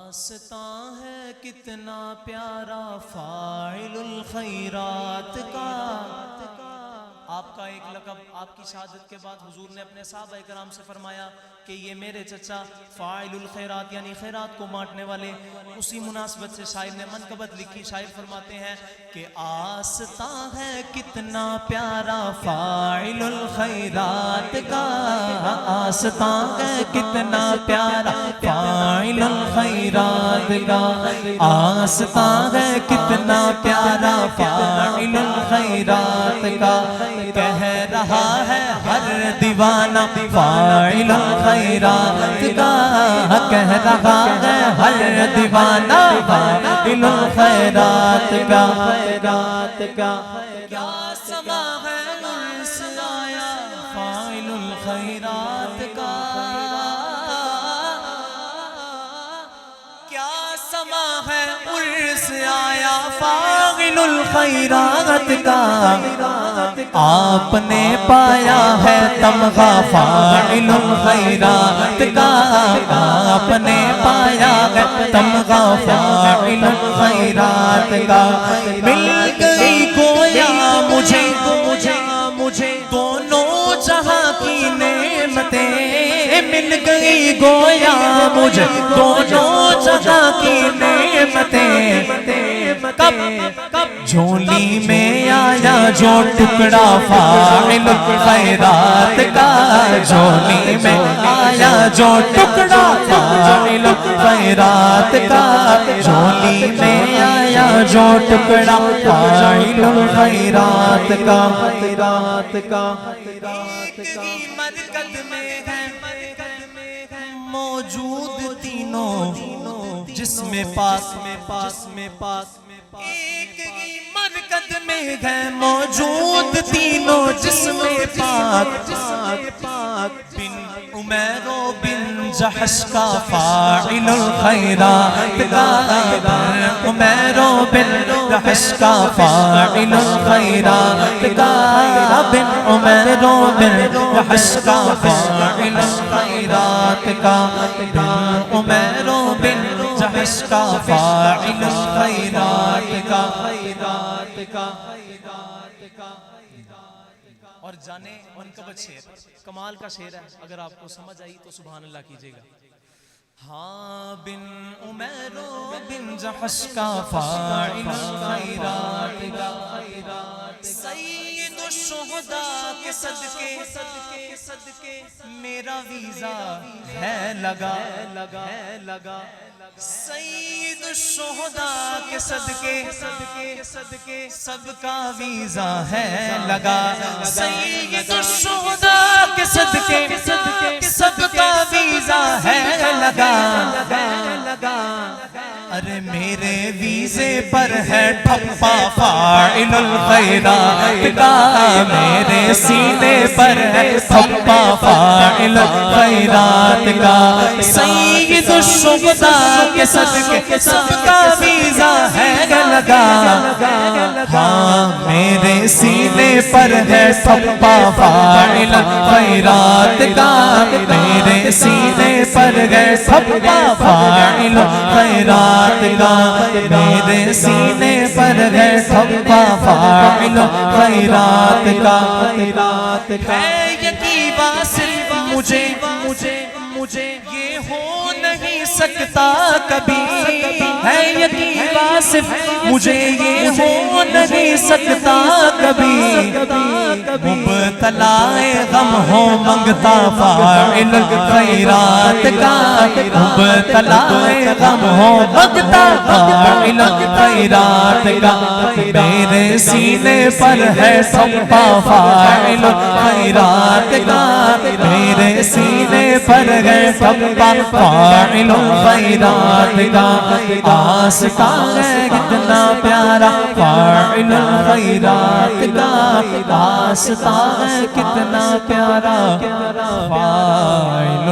آستاں ہے کتنا پیارا فاعل الخیرات کا. آپ کا ایک لقب آپ کی شہادت کے بعد حضور نے اپنے صحابہ کرام سے فرمایا کہ یہ میرے چچا فاعل الخیرات یعنی خیرات کو بانٹنے والے. اسی مناسبت سے شاعر نے منقبت لکھی. شاعر فرماتے ہیں کہ آستاں ہے کتنا پیارا فاعل الخیرات کا. آستاں ہے کتنا پیارا فاعل الخیرات کا. آستاں ہے کتنا پیارا فاعل الخیرات کا. کہہ رہا ہے ہر دیوانہ فاعل الخیرات کا. کہہ رہا ہے ہر دیوانہ فاعل الخیرات کا. کیا سما ہے عرس آیا فاعل الخیرات کا. کیا سما ہے عرس آیا فاعل الخیرات کا. آپ نے پایا ہے تمغہ فاعل الخیرات کا. آپ نے پایا ہے تمغہ فاعل الخیرات کا. مل گئی گویا مجھے دونوں جہاں کی نعمتیں. مل گئی گویا مجھے دونوں جہاں کی نعمتیں. کب جھولی میں آیا جو ٹکڑا فاعل الخیرات کا. جھولی میں آیا جو ٹکڑا فاعل الخیرات کا. جھولی میں آیا جو ٹکڑا فاعل الخیرات کا. ایک ہی مرکز میں ہے موجود تینوں جسم پاک. ایک ہی مرکز میں ہے موجود تینوں جسم پاک. بن عمیر و بن جحش کا فاعل الخیرات کا. بن عمیر و بن جحش کا فاعل الخیرات کا. بن عمیر و بن جحش کا فاعل الخیرات کا. بن عمیر و بن جحش کا فاعل الخیرات کا. اور جانے منقبت شعر کمال کا شعر ہے. اگر آپ کو سمجھ آئی تو سبحان اللہ کیجئے گا. ہاں بن عمیر و بن جحش کا فاعل الخیرات کا. سید الشہداء کے صدقے میرا ویزا ہے لگا. سید الشہداء کے صدقے سب کا ویزا ہے لگا. سید الشہداء کے صدقے سب کا ویزا ہے لگا. ارے میرے ویزے پر ہے ٹھپا فاعل الخیرات کا. میرے سینے پر ہے ٹھپا فاعل الخیرات کا. سید الشہداء کے صدقے سب کا ویزا ہے لگا. ہاں میرے سینے پر ہے ٹھپا فاعل الخیرات کا. میرے سینے پر ہے ٹھپا فاعل الخیرات کا. میرے سینے پر ہے ٹھپا فاعل الخیرات کا. ہے یقین واصل مجھے یہ ہو نہیں سکتا کبھی. ہے یقین واصف مجھے یہ ہو نہیں سکتا کبھی. مبتلا غم ہو منگتا فاعل الخیرات کا. مبتلا غم ہو منگتا فاعل الخیرات کا. میرے سینے پر ہے ٹھپا فاعل الخیرات کا. میرے سینے پر ہے ٹھپا فاعل الخیرات کا. آستاں ہے کتنا پیارا فاعل الخیرات کا. آستاں ہے کتنا پیارا فاعل